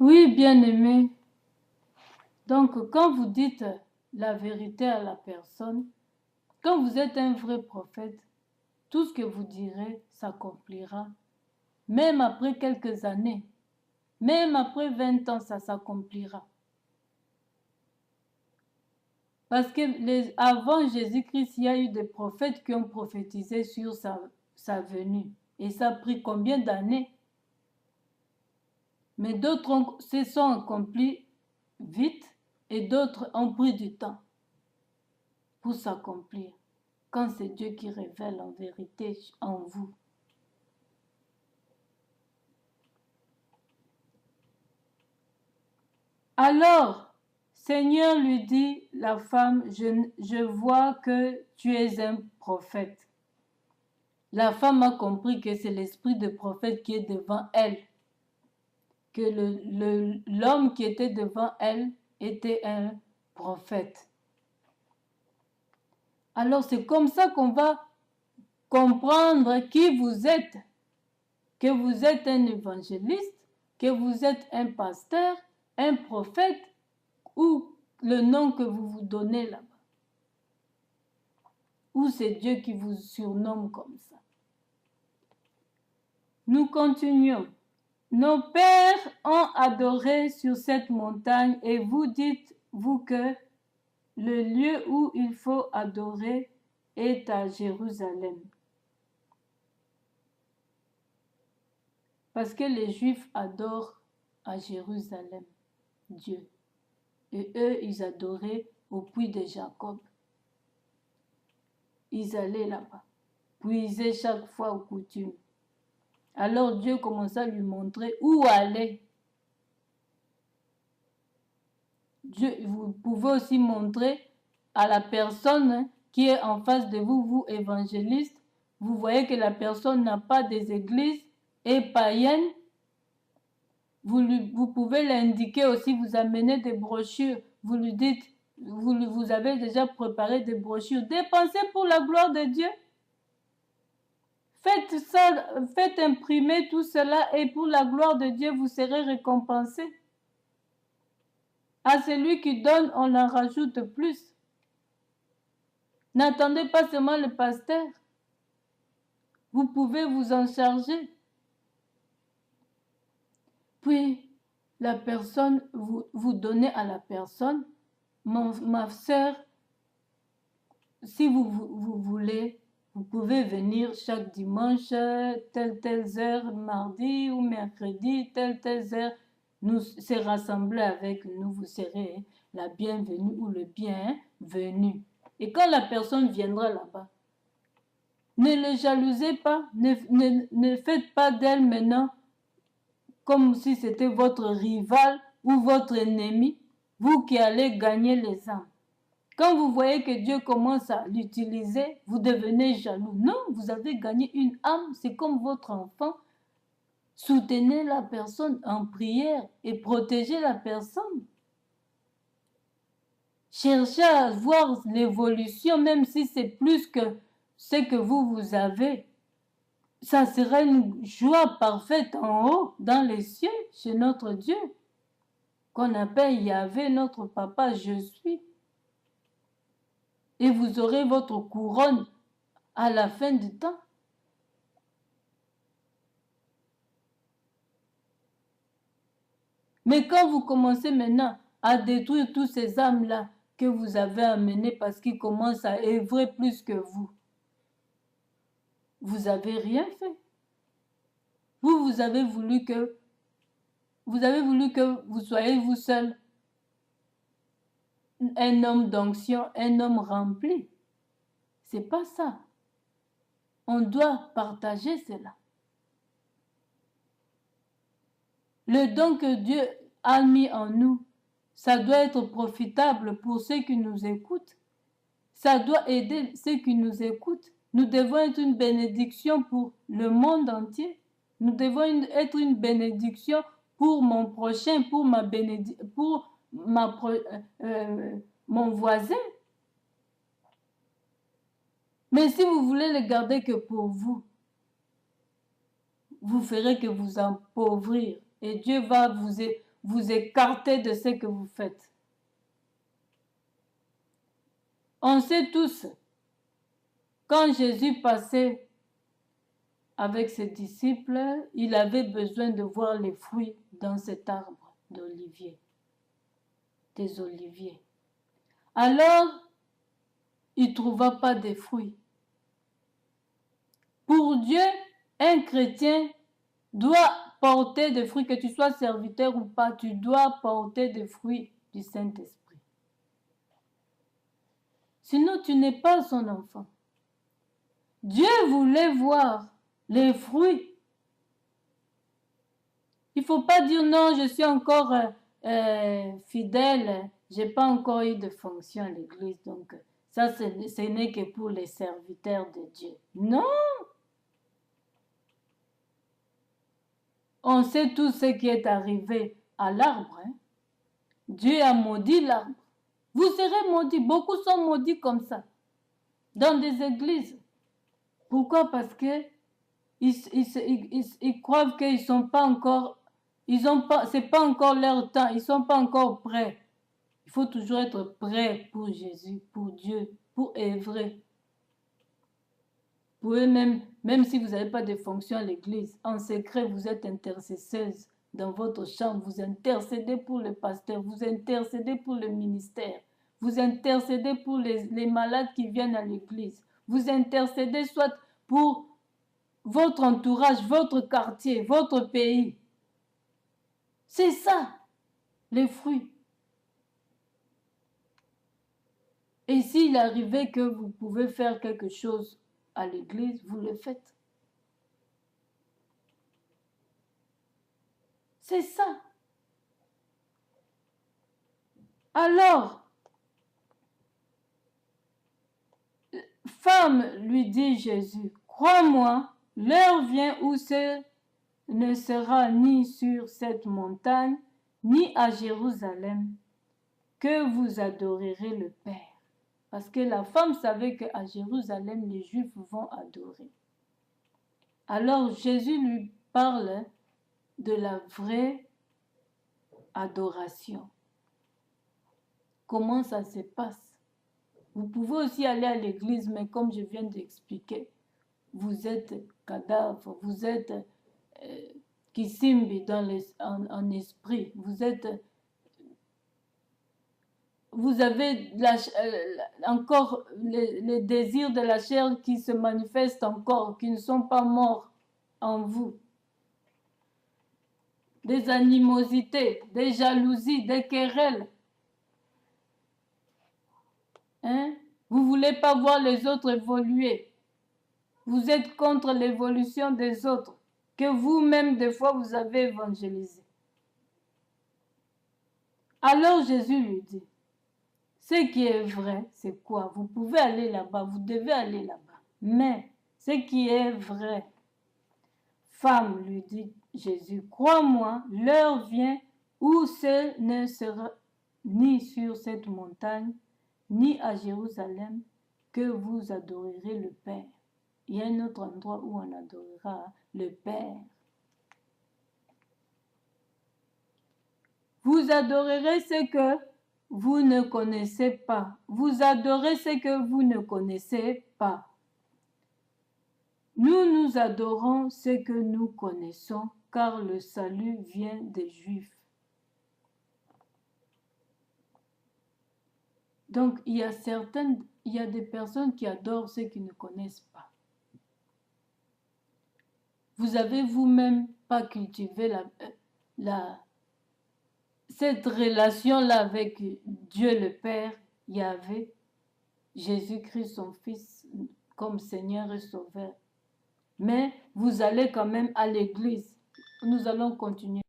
Oui, bien-aimé. Donc, quand vous dites la vérité à la personne, quand vous êtes un vrai prophète, tout ce que vous direz s'accomplira. Même après quelques années, même après 20 ans, ça s'accomplira. Parce que avant Jésus-Christ, il y a eu des prophètes qui ont prophétisé sur sa venue. Et ça a pris combien d'années? Mais d'autres se sont accomplis vite et d'autres ont pris du temps pour s'accomplir. Quand c'est Dieu qui révèle en vérité en vous. Alors, Seigneur lui dit, la femme, je vois que tu es un prophète. La femme a compris que c'est l'esprit de prophète qui est devant elle. Que l'homme qui était devant elle était un prophète. Alors c'est comme ça qu'on va comprendre qui vous êtes. Que vous êtes un évangéliste, que vous êtes un pasteur, un prophète ou le nom que vous vous donnez là-bas. Ou c'est Dieu qui vous surnomme comme ça. Nous continuons. Nos pères ont adoré sur cette montagne et vous dites-vous que le lieu où il faut adorer est à Jérusalem. Parce que les Juifs adorent à Jérusalem Dieu. Et eux, ils adoraient au puits de Jacob. Ils allaient là-bas, puisaient chaque fois aux coutumes. Alors Dieu commença à lui montrer où aller. Dieu, vous pouvez aussi montrer à la personne qui est en face de vous, vous évangélistes, vous voyez que la personne n'a pas des églises et païennes. Vous pouvez l'indiquer aussi, vous amenez des brochures, vous lui dites, vous avez déjà préparé des brochures, dépensez pour la gloire de Dieu. Faites ça, faites imprimer tout cela et pour la gloire de Dieu, vous serez récompensé. À celui qui donne, on en rajoute plus. N'attendez pas seulement le pasteur. Vous pouvez vous en charger. Puis, la personne, vous donnez à la personne, ma soeur, si vous voulez, vous pouvez venir chaque dimanche, telle heure, mardi ou mercredi, telle heure, nous se rassembler avec nous, vous serez la bienvenue ou le bienvenu. Et quand la personne viendra là-bas, ne le jalousez pas, ne faites pas d'elle maintenant comme si c'était votre rival ou votre ennemi, vous qui allez gagner les âmes. Quand vous voyez que Dieu commence à l'utiliser, vous devenez jaloux. Non, vous avez gagné une âme, c'est comme votre enfant. Soutenez la personne en prière et protégez la personne. Cherchez à voir l'évolution, même si c'est plus que ce que vous avez. Ça sera une joie parfaite en haut, dans les cieux, chez notre Dieu, qu'on appelle Yahvé, notre papa, je suis. Et vous aurez votre couronne à la fin du temps. Mais quand vous commencez maintenant à détruire tous ces âmes-là que vous avez amenés parce qu'ils commencent à œuvrer plus que vous n'avez rien fait. Vous avez voulu que vous soyez vous seul un homme d'onction, un homme rempli. C'est pas ça. On doit partager cela. Le don que Dieu a mis en nous, ça doit être profitable pour ceux qui nous écoutent. Ça doit aider ceux qui nous écoutent. Nous devons être une bénédiction pour le monde entier. Nous devons être une bénédiction pour mon prochain, pour mon voisin. Mais si vous voulez le garder que pour vous, vous ferez que vous appauvrir. Et Dieu va vous écarter de ce que vous faites. On sait tous, quand Jésus passait avec ses disciples, il avait besoin de voir les fruits dans cet arbre d'olivier, des oliviers. Alors, il ne trouva pas de fruits. Pour Dieu, un chrétien doit porter des fruits, que tu sois serviteur ou pas, tu dois porter des fruits du Saint-Esprit. Sinon, tu n'es pas son enfant. Dieu voulait voir les fruits. Il ne faut pas dire non, je suis encore fidèle, je n'ai pas encore eu de fonction à l'église, donc ça, ce n'est que pour les serviteurs de Dieu. Non! On sait tout ce qui est arrivé à l'arbre. Hein? Dieu a maudit l'arbre. Vous serez maudits. Beaucoup sont maudits comme ça, dans des églises. Pourquoi? Parce que ils croient qu'ils ne sont pas encore, c'est pas encore leur temps, ils ne sont pas encore prêts. Il faut toujours être prêt pour Jésus, pour Dieu, pour œuvrer. Vous pouvez même si vous n'avez pas de fonction à l'église, en secret, vous êtes intercesseuse dans votre chambre, vous intercédez pour le pasteur, vous intercédez pour le ministère, vous intercédez pour les malades qui viennent à l'église, vous intercédez soit pour votre entourage, votre quartier, votre pays. C'est ça, les fruits. Et s'il arrivait que vous pouvez faire quelque chose à l'église, vous le faites. C'est ça. Alors, femme, lui dit Jésus, crois-moi, l'heure vient où ce ne sera ni sur cette montagne, ni à Jérusalem, que vous adorerez le Père. Parce que la femme savait qu'à Jérusalem, les Juifs vont adorer. Alors Jésus lui parle de la vraie adoration. Comment ça se passe? Vous pouvez aussi aller à l'église, mais comme je viens d'expliquer, vous êtes cadavre, vous êtes kisimbi en esprit, vous avez encore les désirs de la chair qui se manifestent encore, qui ne sont pas morts en vous. Des animosités, des jalousies, des querelles. Hein? Vous ne voulez pas voir les autres évoluer. Vous êtes contre l'évolution des autres, que vous-même, des fois, vous avez évangélisé. Alors Jésus lui dit, ce qui est vrai, c'est quoi? Vous pouvez aller là-bas, vous devez aller là-bas. Mais ce qui est vrai, femme, lui dit Jésus, crois-moi, l'heure vient où ce ne sera ni sur cette montagne, ni à Jérusalem, que vous adorerez le Père. Il y a un autre endroit où on adorera le Père. Vous adorerez ce que vous ne connaissez pas. Vous adorez ce que vous ne connaissez pas. Nous adorons ce que nous connaissons, car le salut vient des Juifs. Donc, il y a des personnes qui adorent ceux qui ne connaissent pas. Vous avez vous-même pas cultivé cette relation-là avec Dieu le Père, Yahvé, Jésus-Christ, son Fils, comme Seigneur et Sauveur. Mais vous allez quand même à l'église. Nous allons continuer.